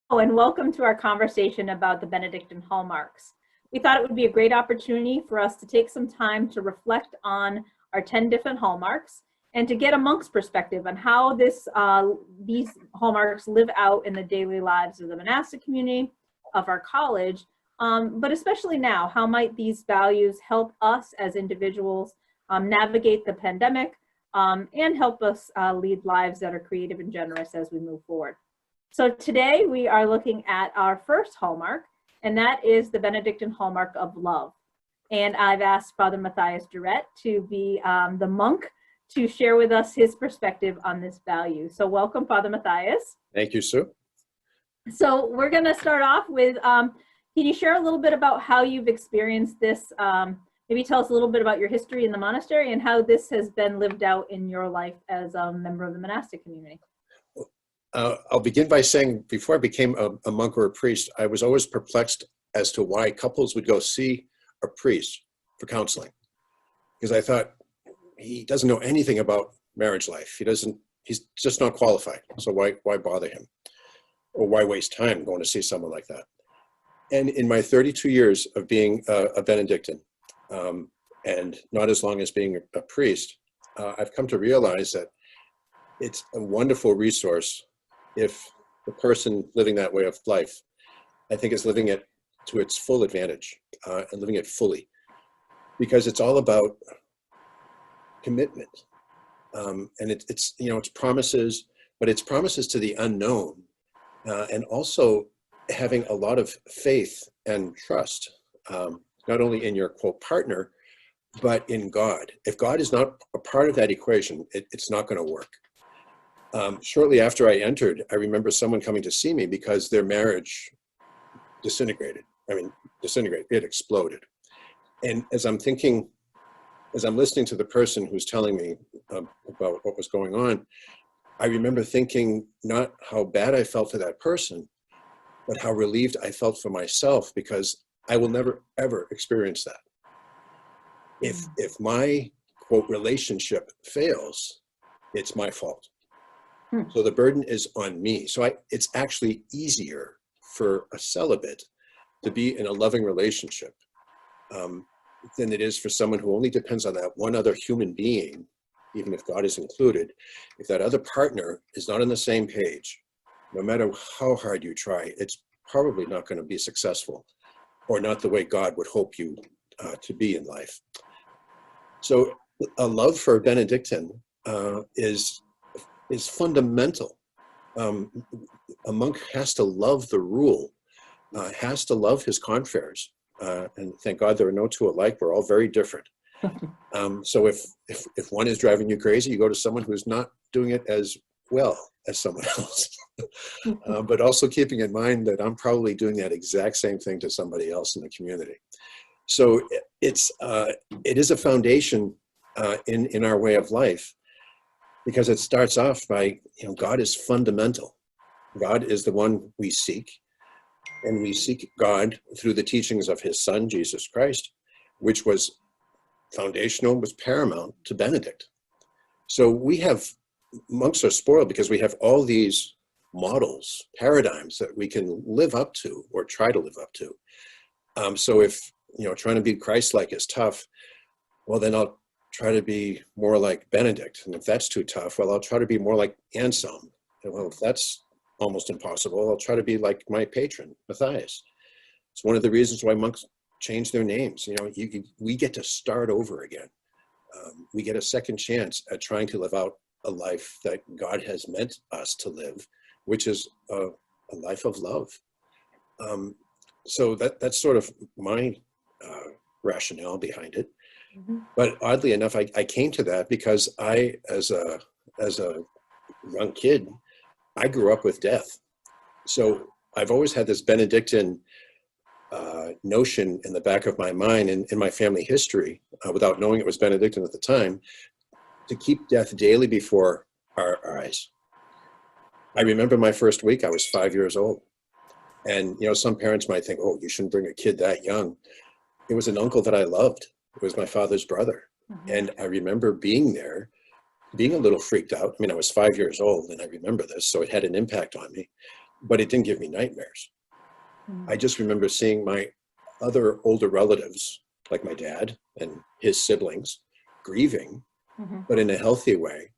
And welcome to our conversation about the Benedictine Hallmarks. We thought it would be a great opportunity for us to take some time to reflect on our 10 different hallmarks and to get a monk's perspective on how these hallmarks live out in the daily lives of the monastic community, of our college, but especially now, how might these values help us as individuals navigate the pandemic and help us lead lives that are creative and generous as we move forward. So today we are looking at our first hallmark, and that is the Benedictine hallmark of love. And I've asked Father Mathias Durette to be the monk to share with us his perspective on this value. So welcome, Father Mathias. Thank you, Sue. So we're going to start off with, can you share a little bit about how you've experienced this? Maybe tell us a little bit about your history in the monastery and how this has been lived out in your life as a member of the monastic community. I'll begin by saying, before I became a monk or a priest, I was always perplexed as to why couples would go see a priest for counseling. Because I thought, he doesn't know anything about marriage life. He's just not qualified. So why bother him? Or why waste time going to see someone like that? And in my 32 years of being a Benedictine, and not as long as being a priest, I've come to realize that it's a wonderful resource if the person living that way of life, I think, is living it to its full advantage and living it fully, because it's all about commitment, and it's promises, but it's promises to the unknown, and also having a lot of faith and trust, not only in your quote partner, but in God. If God is not a part of that equation, it's not going to work. Shortly after I entered, I remember someone coming to see me because their marriage disintegrated. It exploded. And as I'm listening to the person who's telling me about what was going on, I remember thinking not how bad I felt for that person, but how relieved I felt for myself, because I will never, ever experience that. If my quote relationship fails, it's my fault. So the burden is on me. So it's actually easier for a celibate to be in a loving relationship than it is for someone who only depends on that one other human being, even if God is included. If that other partner is not on the same page, no matter how hard you try, it's probably not going to be successful, or not the way God would hope you to be in life. So a love for a Benedictine is fundamental. A monk has to love the rule, has to love his confreres, and thank God there are no two alike. We're all very different. So if one is driving you crazy, you go to someone who's not doing it as well as someone else. But also keeping in mind that I'm probably doing that exact same thing to somebody else in the community. So it is a foundation in our way of life, because it starts off by, God is fundamental. God is the one we seek, and we seek God through the teachings of his son, Jesus Christ, which was foundational, was paramount to Benedict. So monks are spoiled because we have all these models, paradigms that we can live up to or try to live up to. So if, trying to be Christ-like is tough, well, then I'll try to be more like Benedict. And if that's too tough, well, I'll try to be more like Anselm. And well, if that's almost impossible, I'll try to be like my patron, Matthias. It's one of the reasons why monks change their names. We get to start over again. We get a second chance at trying to live out a life that God has meant us to live, which is a life of love. So that's sort of my rationale behind it. Mm-hmm. But oddly enough, I came to that because as a young kid, I grew up with death. So I've always had this Benedictine notion in the back of my mind and in my family history, without knowing it was Benedictine at the time, to keep death daily before our eyes. I remember my first week, I was 5 years old. And, some parents might think, oh, you shouldn't bring a kid that young. It was an uncle that I loved. It was my father's brother. Mm-hmm. And I remember being there, being a little freaked out. I was 5 years old and I remember this, so it had an impact on me. but it didn't give me nightmares. I just remember seeing my other older relatives, like my dad and his siblings, grieving, but in a healthy way,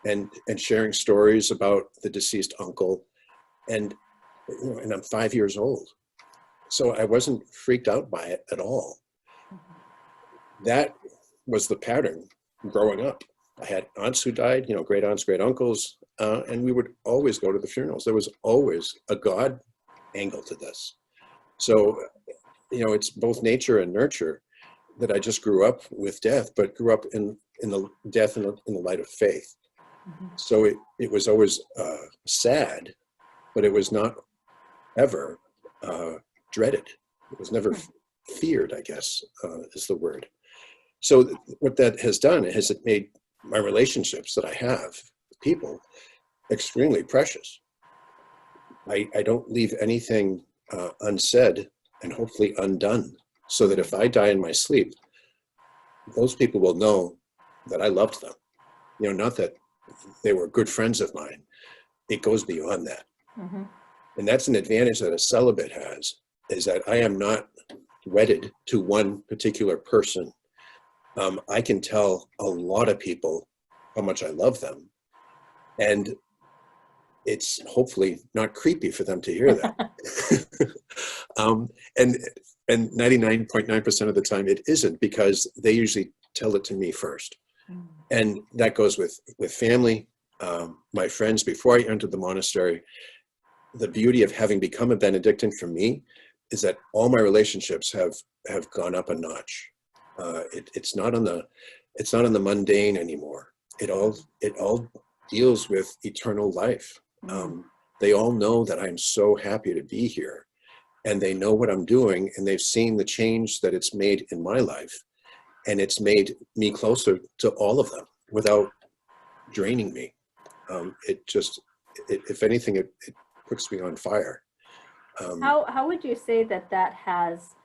and sharing stories about the deceased uncle. And, and I'm 5 years old. So I wasn't freaked out by it at all. That was the pattern growing up. I had aunts who died, great aunts, great uncles, and we would always go to the funerals. There was always a God angle to this. So, it's both nature and nurture, that I just grew up with death, but grew up in the death in the light of faith. So it was always sad, but it was not ever dreaded. It was never feared, I guess, is the word. So what that has done is it made my relationships that I have with people extremely precious. I don't leave anything unsaid and hopefully undone, so that if I die in my sleep, those people will know that I loved them. Not that they were good friends of mine. It goes beyond that. And that's an advantage that a celibate has, is that I am not wedded to one particular person. I can tell a lot of people how much I love them. And it's hopefully not creepy for them to hear that. And 99.9% of the time it isn't, because they usually tell it to me first. And that goes with family, my friends. Before I entered the monastery, the beauty of having become a Benedictine for me is that all my relationships have gone up a notch. It's not on the mundane anymore. It all deals with eternal life. They all know that I'm so happy to be here, and they know what I'm doing, and they've seen the change that it's made in my life, and it's made me closer to all of them without draining me. If anything, it puts me on fire. How would you say that has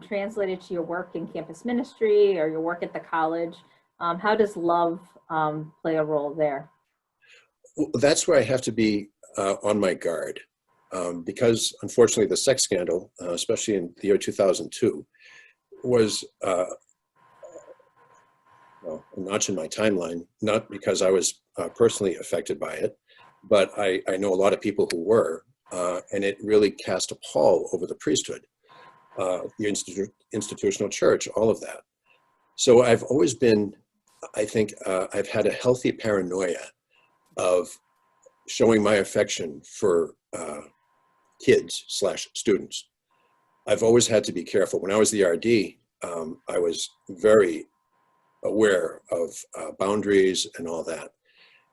translated to your work in campus ministry or your work at the college? How does love play a role there? Well, that's where I have to be on my guard, because unfortunately the sex scandal, especially in the year 2002, was a notch in my timeline, not because I was personally affected by it, but I know a lot of people who were, and it really cast a pall over the priesthood, the institutional church, all of that. So I've always been, I think, I've had a healthy paranoia of showing my affection for kids/students. I've always had to be careful. When I was the RD, I was very aware of boundaries and all that.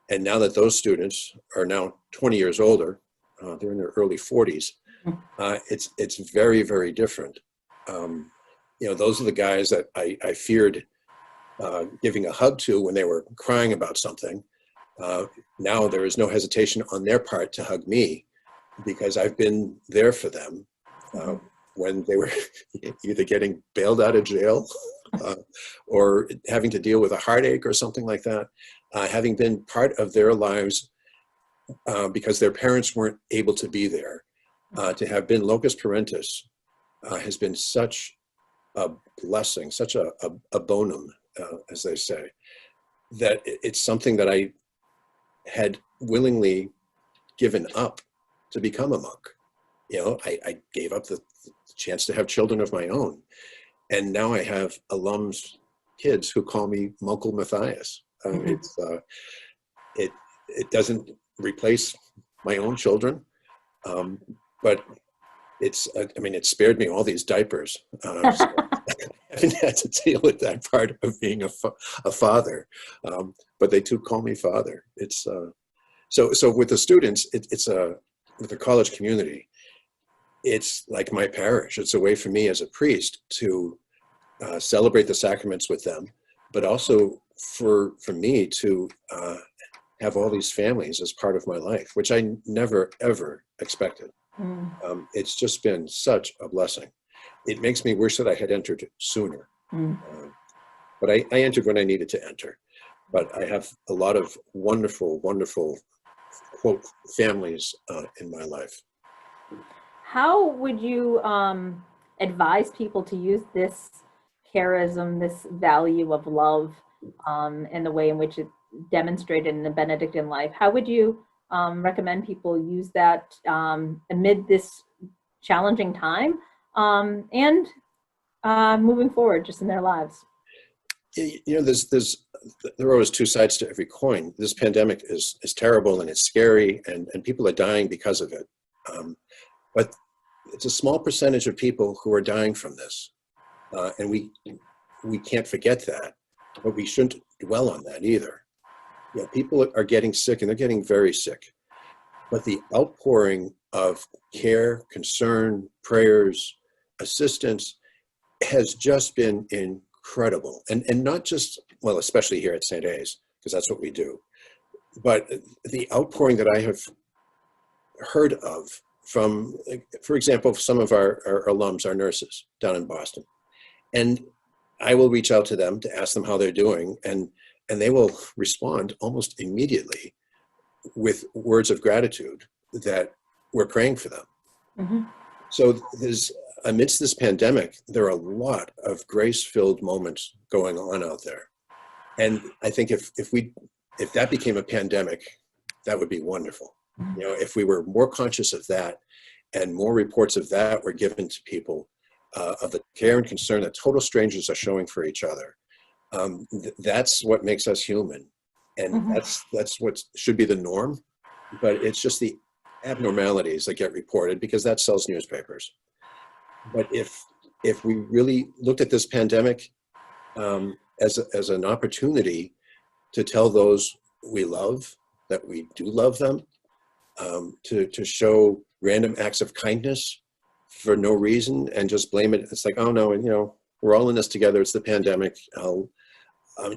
And now that those students are now 20 years older, they're in their early 40s, it's very, very different. Those are the guys that I feared giving a hug to when they were crying about something. Now there is no hesitation on their part to hug me, because I've been there for them when they were either getting bailed out of jail or having to deal with a heartache or something like that. Having been part of their lives because their parents weren't able to be there. To have been locus parentis has been such a blessing, such a bonum, as they say, that it's something that I had willingly given up to become a monk. I gave up the chance to have children of my own. And now I have alums, kids who call me Uncle Mathias. It doesn't replace my own children, but it spared me all these diapers. So I haven't had to deal with that part of being a father, but they too call me father. It's so with the students, it's with the college community, it's like my parish. It's a way for me as a priest to celebrate the sacraments with them, but also for me to have all these families as part of my life, which I never, ever expected. It's just been such a blessing. It makes me wish that I had entered sooner. But I entered when I needed to enter. But I have a lot of wonderful, wonderful, quote, families in my life. how would you advise people to use this charism, this value of love, and the way in which it's demonstrated in the Benedictine life? How would you recommend people use that amid this challenging time and moving forward just in their lives? You know, there are always two sides to every coin. This pandemic is terrible and it's scary, and people are dying because of it. But it's a small percentage of people who are dying from this, and we can't forget that. But we shouldn't dwell on that either. Yeah, people are getting sick, and they're getting very sick. But the outpouring of care, concern, prayers, assistance has just been incredible. And not just, well, especially here at St. A's, because that's what we do. But the outpouring that I have heard of from, for example, some of our alums, our nurses down in Boston. And I will reach out to them to ask them how they're doing, and they will respond almost immediately with words of gratitude that we're praying for them. Mm-hmm. So amidst this pandemic, there are a lot of grace-filled moments going on out there. And I think if that became a pandemic, that would be wonderful. You know, if we were more conscious of that and more reports of that were given to people, of the care and concern that total strangers are showing for each other, that's what makes us human. And Mm-hmm. that's what should be the norm, but it's just the abnormalities that get reported because that sells newspapers. But if we really looked at this pandemic as an opportunity to tell those we love that we do love them, to show random acts of kindness for no reason and just blame it, it's like, oh no, and you know, we're all in this together. It's the pandemic.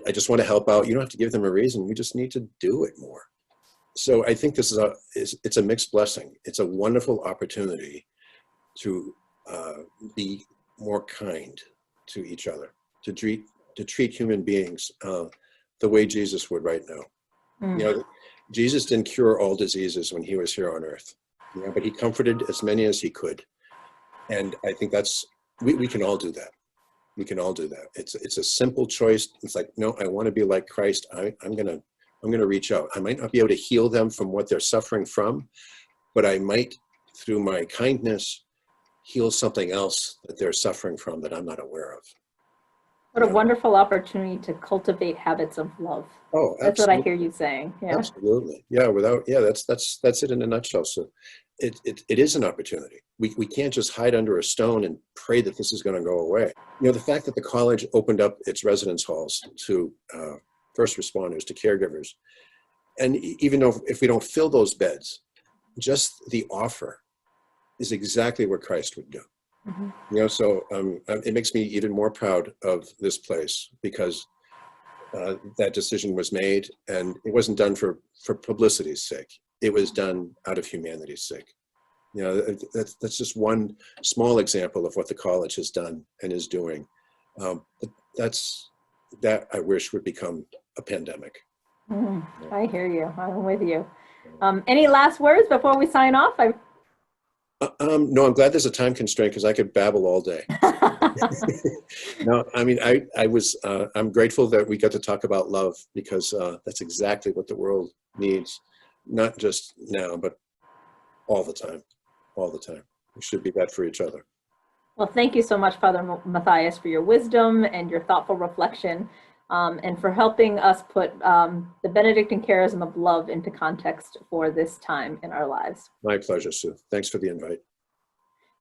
I just want to help out. You don't have to give them a reason. We just need to do it more. So I think this it's a mixed blessing. It's a wonderful opportunity to be more kind to each other, to treat human beings the way Jesus would right now. Mm. You know, Jesus didn't cure all diseases when he was here on earth, you know, but he comforted as many as he could. And I think we can all do that. We can all do that. It's a simple choice. It's like, no, I want to be like Christ. I'm gonna reach out. I might not be able to heal them from what they're suffering from, but I might, through my kindness, heal something else that they're suffering from that I'm not aware of. What a wonderful opportunity to cultivate habits of love. Oh, that's what I hear you saying. Yeah. Absolutely. Yeah. That's it in a nutshell. So it is an opportunity. We can't just hide under a stone and pray that this is going to go away. You know, the fact that the college opened up its residence halls to first responders, to caregivers, and even though if we don't fill those beds, just the offer is exactly what Christ would do. Mm-hmm. You know, so it makes me even more proud of this place because that decision was made, and it wasn't done for publicity's sake. It was done out of humanity's sake. You know, that's just one small example of what the college has done and is doing. But that I wish would become a pandemic. I hear you. I'm with you. Any last words before we sign off? No, I'm glad there's a time constraint because I could babble all day. No, I mean, I'm grateful that we got to talk about love because that's exactly what the world needs, not just now, but all the time. All the time. We should be that for each other. Well, thank you so much, Father Mathias, for your wisdom and your thoughtful reflection, and for helping us put the Benedictine charism of love into context for this time in our lives. My pleasure, Sue. Thanks for the invite.